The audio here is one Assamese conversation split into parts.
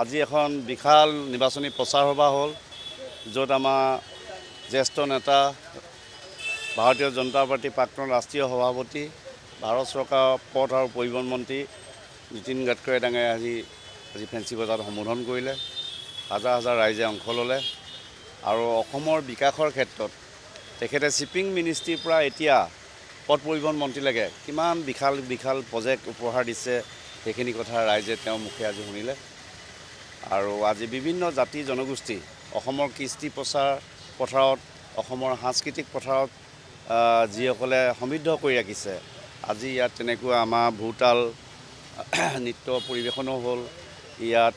আজি এখন বিশাল নিৰ্বাচনী প্ৰচাৰ সভা হ'ল, য'ত আমাৰ জ্যেষ্ঠ নেতা ভাৰতীয় জনতা পাৰ্টি প্ৰাক্তন ৰাষ্ট্ৰীয় সভাপতি ভাৰত চৰকাৰৰ পথ আৰু পৰিবহণ মন্ত্ৰী নীতিন গাডকাৰী ডাঙৰীয়াই আজি ফেঞ্চি বজাৰত সম্বোধন কৰিলে। হাজাৰ হাজাৰ ৰাইজে অংশ ল'লে আৰু অসমৰ বিকাশৰ ক্ষেত্ৰত তেখেতে শ্বিপিং মিনিষ্ট্ৰীৰ পৰা এতিয়া পথ পৰিবহণ মন্ত্ৰীলৈকে কিমান বিশাল বিশাল প্ৰজেক্ট উপহাৰ দিছে, সেইখিনি কথা ৰাইজে তেওঁৰ মুখে আজি শুনিলে। আৰু আজি বিভিন্ন জাতি জনগোষ্ঠী অসমৰ কৃষ্টি পথাৰত অসমৰ সাংস্কৃতিক পথাৰত যিসকলে সমৃদ্ধ কৰি ৰাখিছে, আজি ইয়াত তেনেকুৱা আমাৰ ভোৰতাল নৃত্য পৰিৱেশনো হ'ল, ইয়াত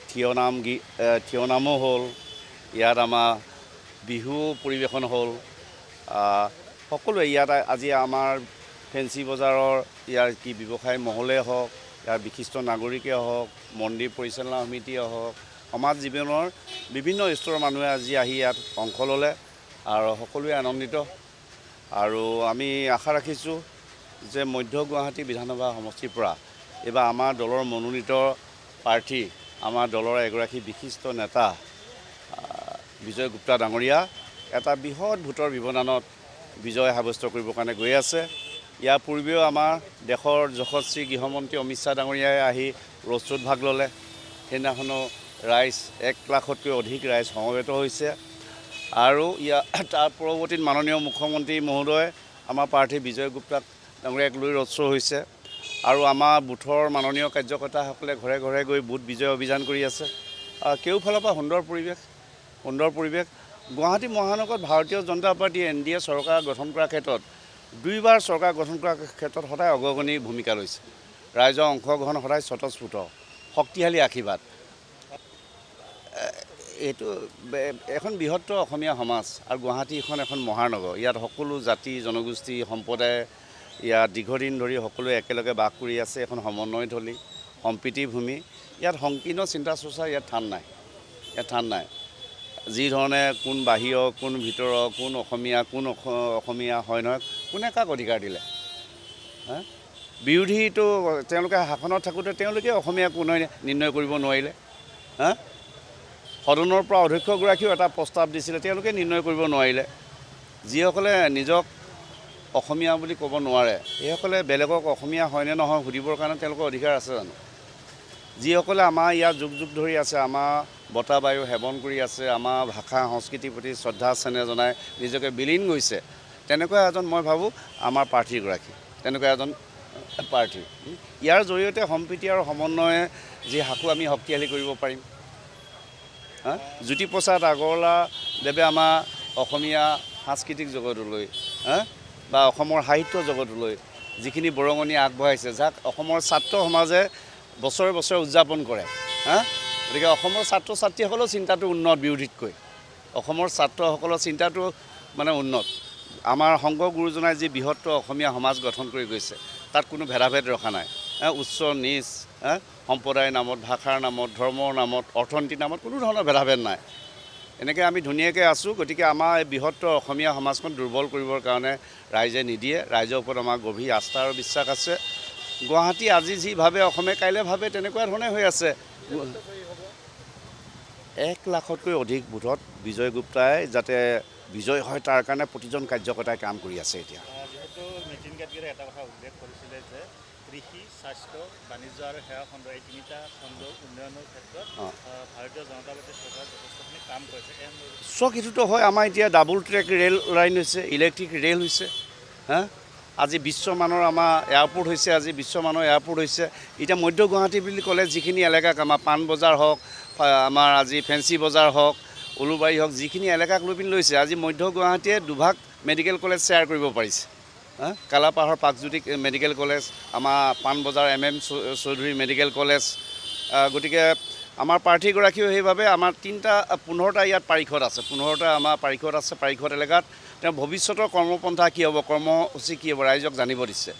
থিয় নামো হ'ল, ইয়াত আমাৰ বিহু পৰিৱেশন হ'ল। সকলোৱে ইয়াত আজি আমাৰ ফেঞ্চি বজাৰৰ ইয়াৰ কি ব্যৱসায় মহলেই হওক, ইয়াৰ বিশিষ্ট নাগৰিকে হওক, মন্দিৰ পৰিচালনা সমিতিয়ে হওক, সমাজ জীৱনৰ বিভিন্ন স্তৰৰ মানুহে আজি আহি ইয়াত অংশ ল'লে আৰু সকলোৱে আনন্দিত। আৰু আমি আশা ৰাখিছোঁ যে মধ্য গুৱাহাটী বিধানসভা সমষ্টিৰ পৰা এইবাৰ আমাৰ দলৰ মনোনীত প্ৰাৰ্থী, আমাৰ দলৰ এগৰাকী বিশিষ্ট নেতা বিজয় গুপ্তা ডাঙৰীয়া এটা বৃহৎ ভোটৰ ব্যৱধানত বিজয় সাব্যস্ত কৰিবৰ কাৰণে গৈ আছে। ইয়াৰ পূৰ্বেও আমাৰ দেশৰ যশস্বী গৃহমন্ত্ৰী অমিত শ্বাহ ডাঙৰীয়াই আহি ৰোড শ্ব'ত ভাগ ল'লে। সেইদিনাখনো ৰাইজ 1 লাখতকৈ অধিক ৰাইজ সমবেত হৈছে। আৰু তাৰ পৰৱৰ্তীত মাননীয় মুখ্যমন্ত্ৰী মহোদয় আমাৰ প্ৰাৰ্থী বিজয় গুপ্তা ডাঙৰীয়াক লৈ ৰোড শ্ব' হৈছে। আৰু আমাৰ বুথৰ মাননীয় কাৰ্যকৰ্তাসকলে ঘৰে ঘৰে গৈ বুথ বিজয় অভিযান কৰি আছে। কেওফালৰ পৰা সুন্দৰ পৰিৱেশ। গুৱাহাটী মহানগৰত ভাৰতীয় জনতা পাৰ্টি NDA চৰকাৰ গঠন কৰাৰ ক্ষেত্ৰত 2বাৰ চৰকাৰ গঠন কৰাৰ ক্ষেত্ৰত সদায় অগ্ৰণী ভূমিকা লৈছে। ৰাইজৰ অংশগ্ৰহণ সদায় স্বতঃস্ফূৰ্ত, শক্তিশালী আশীৰ্বাদ। এইটো এখন বৃহত্তৰ অসমীয়া সমাজ আৰু গুৱাহাটীখন এখন মহানগৰ। ইয়াত সকলো জাতি জনগোষ্ঠী সম্প্ৰদায় ইয়াত দীৰ্ঘদিন ধৰি সকলোৱে একেলগে বাস কৰি আছে। এখন সমন্বয়থলী, সম্প্ৰীতিৰ ভূমি। ইয়াত সংকীৰ্ণ চিন্তা চৰ্চাৰ ইয়াত থান নাই। যি ধৰণে কোন বাহিৰৰ, কোন ভিতৰৰ, কোন অসমীয়া হয় নহয়, কোনে কাক অধিকাৰ দিলে? বিৰোধীটো তেওঁলোকে শাসনত থাকোঁতে তেওঁলোকে অসমীয়া কোনে নিৰ্ণয় কৰিব নোৱাৰিলে? সদনৰ পৰা অধ্যক্ষগৰাকীয়েও এটা প্ৰস্তাৱ দিছিলে, তেওঁলোকে নিৰ্ণয় কৰিব নোৱাৰিলে। যিসকলে নিজক অসমীয়া বুলি ক'ব নোৱাৰে, সেইসকলে বেলেগক অসমীয়া হয়নে নহয় সুধিবৰ কাৰণে তেওঁলোকৰ অধিকাৰ আছে জানো? যিসকলে আমাৰ ইয়াত যুগ যুগ ধৰি আছে, আমাৰ বতাহ বায়ু সেৱন কৰি আছে, আমাৰ ভাষা সংস্কৃতিৰ প্ৰতি শ্ৰদ্ধা চেনেহ জনাই নিজকে বিলীন গৈছে, তেনেকুৱা এজন মই ভাবোঁ আমাৰ প্ৰাৰ্থীগৰাকী, তেনেকুৱা এজন প্ৰাৰ্থী। ইয়াৰ জৰিয়তে সম্প্ৰীতি আৰু সমন্বয়ে যি সাঁকো আমি শক্তিশালী কৰিব পাৰিম। জ্যোতিপ্ৰসাদ আগৰৱালাদেৱে আমাৰ অসমীয়া সাংস্কৃতিক জগতলৈ বা অসমৰ সাহিত্য জগতলৈ যিখিনি বৰঙণি আগবঢ়াইছে, যাক অসমৰ ছাত্ৰ সমাজে বছৰে বছৰে উদযাপন কৰে। গতিকে অসমৰ ছাত্ৰ ছাত্ৰীসকলৰ চিন্তাটো উন্নত বিৰোধীতকৈ। অসমৰ ছাত্ৰসকলৰ চিন্তাটো উন্নত। আমাৰ শংকৰ গুৰুজনাই যি বৃহত্তৰ অসমীয়া সমাজ গঠন কৰি গৈছে, তাত কোনো ভেদাভেদ ৰখা নাই। উচ্চ নীচ, সম্প্ৰদায়ৰ নামত, ভাষাৰ নামত, ধৰ্মৰ নামত, অৰ্থনীতিৰ নামত কোনো ধৰণৰ ভেদাভেদ নাই। এনেকৈ আমি ধুনীয়াকৈ আছোঁ। গতিকে আমাৰ এই বৃহত্তৰ অসমীয়া সমাজখন দুৰ্বল কৰিবৰ কাৰণে ৰাইজে নিদিয়ে। ৰাইজৰ ওপৰত আমাৰ গভীৰ আস্থা আৰু বিশ্বাস আছে। গুৱাহাটী আজি যি ভাবে অসমে কাইলৈ ভাবে, তেনেকুৱা ধৰণে হৈ আছে। 1 লাখতকৈ অধিক ভোটত বিজয় গুপ্তাই যাতে বিজয় হয়, তাৰ কাৰণে প্ৰতিজন কাৰ্যকৰ্তাই কাম কৰি আছে। এতিয়া যিহেতু নীতিন গাডকাৰীয়ে এটা কথা উল্লেখ কৰিছিলে যে কৃষি, স্বাস্থ্য, বাণিজ্য আৰু সেৱা খণ্ড, এই 3টা খণ্ডৰ উন্নয়নৰ ক্ষেত্ৰত ভাৰতীয় জনতা পাৰ্টীৰ চৰকাৰে যথেষ্টখিনি কাম কৰিছে। চক এইটোতো হয়। আমাৰ এতিয়া ডাবল ট্ৰেক ৰেল লাইন হৈছে, ইলেক্ট্ৰিক ৰেল হৈছে। আজি বিশ্বমানৰ আমাৰ এয়াৰপৰ্ট হৈছে, এতিয়া মধ্য গুৱাহাটী বুলি ক'লে যিখিনি এলেকাক আমাৰ পাণ বজাৰ হওক, আমাৰ আজি ফেঞ্চি বজাৰ হওক, উলুবাৰী হওক, যিখিনি এলেকাক লৈ পিনি লৈছে, আজি মধ্য গুৱাহাটীয়ে 2ভাগ মেডিকেল কলেজ শ্বেয়াৰ কৰিব পাৰিছে। কালাপাহাৰৰ প্ৰাগজ্যোতিক মেডিকেল কলেজ, আমাৰ Panbazar MM Choudhury medical college. গতিকে আমাৰ প্ৰাৰ্থীগৰাকীও সেইবাবে আমাৰ 15টা ইয়াত পাৰিষদ আছে, 15টা আমাৰ পাৰিষদ আছে। পাৰিষদ এলেকাত তেওঁ ভৱিষ্যতৰ কৰ্মপন্থা কি হ'ব, কৰ্মসূচী কি হ'ব, ৰাইজক জানিব দিছে।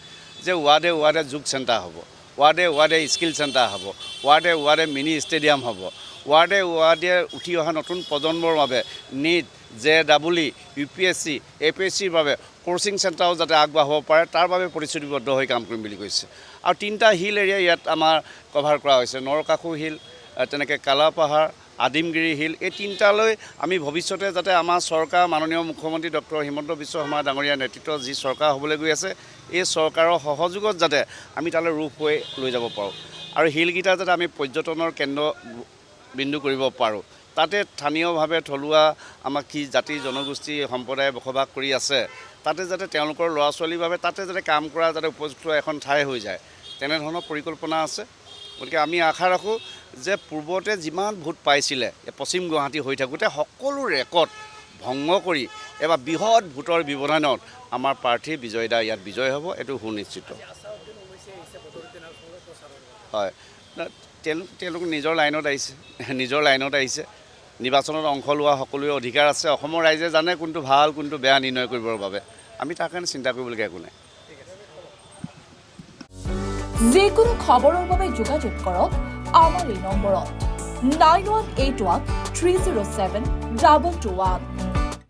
যে ৱাৰ্ডে যোগ চেণ্টাৰ হ'ব, ৱাৰ্ডে স্কিল চেণ্টাৰ হ'ব, ৱাৰ্ডে মিনি ষ্টেডিয়াম হ'ব, ৱাৰ্ডে উঠি অহা নতুন প্ৰজন্মৰ বাবে NEET, JEE, UPSC, APSCৰ বাবে কোচিং চেণ্টাৰো যাতে আগবাঢ়িব পাৰে, তাৰ বাবে প্ৰতিশ্ৰুতিবদ্ধ হৈ কাম কৰিম বুলি কৈছে। আৰু 3টা হিল এৰিয়া ইয়াত আমাৰ কভাৰ কৰা হৈছে। নৰকাসু হিল, তেনেকৈ কালাপাহাৰ, আদিমগিৰি হিল, এই তিনিটালৈ আমি ভৱিষ্যতে যাতে আমাৰ চৰকাৰ মাননীয় মুখ্যমন্ত্ৰী ডক্টৰ হিমন্ত বিশ্ব শৰ্মা ডাঙৰীয়াৰ নেতৃত্বত যি চৰকাৰ হ'বলৈ গৈ আছে, এই চৰকাৰৰ সহযোগত যাতে আমি তালৈ ৰূপ হৈ লৈ যাব পাৰোঁ আৰু হিলকেইটা যাতে আমি পৰ্যটনৰ কেন্দ্ৰবিন্দু কৰিব পাৰোঁ। তাতে স্থানীয়ভাৱে থলুৱা আমাৰ কি জাতি জনগোষ্ঠী সম্প্ৰদায়ে বসবাস কৰি আছে, তাতে যাতে তেওঁলোকৰ ল'ৰা ছোৱালীৰ বাবে তাতে যাতে কাম কৰা যাতে উপযুক্ত এখন ঠাই হৈ যায়, তেনেধৰণৰ পৰিকল্পনা আছে। গতিকে আমি আশা ৰাখোঁ যে পূৰ্বতে যিমান ভোট পাইছিলে পশ্চিম গুৱাহাটী হৈ থাকোঁতে সকলো ৰেকৰ্ড ভংগ কৰি এবাৰ বৃহৎ ভোটৰ ব্যৱধানত আমাৰ প্ৰাৰ্থী বিজয় দা ইয়াত বিজয় হ'ব, এইটো সুনিশ্চিত। হয়, তেওঁলোক নিজৰ লাইনত আহিছে। নিৰ্বাচনত অংশ লোৱা সকলোৰে অধিকাৰ আছে। অসমৰ ৰাইজে জানে কোনটো ভাল কোনটো বেয়া নিৰ্ণয় কৰিবৰ বাবে। আমি তাৰ কাৰণে চিন্তা কৰিবলগীয়া একো নাই। যিকোনো খবৰৰ বাবে যোগাযোগ কৰক আমাৰ এই নম্বৰত 9181 307 221।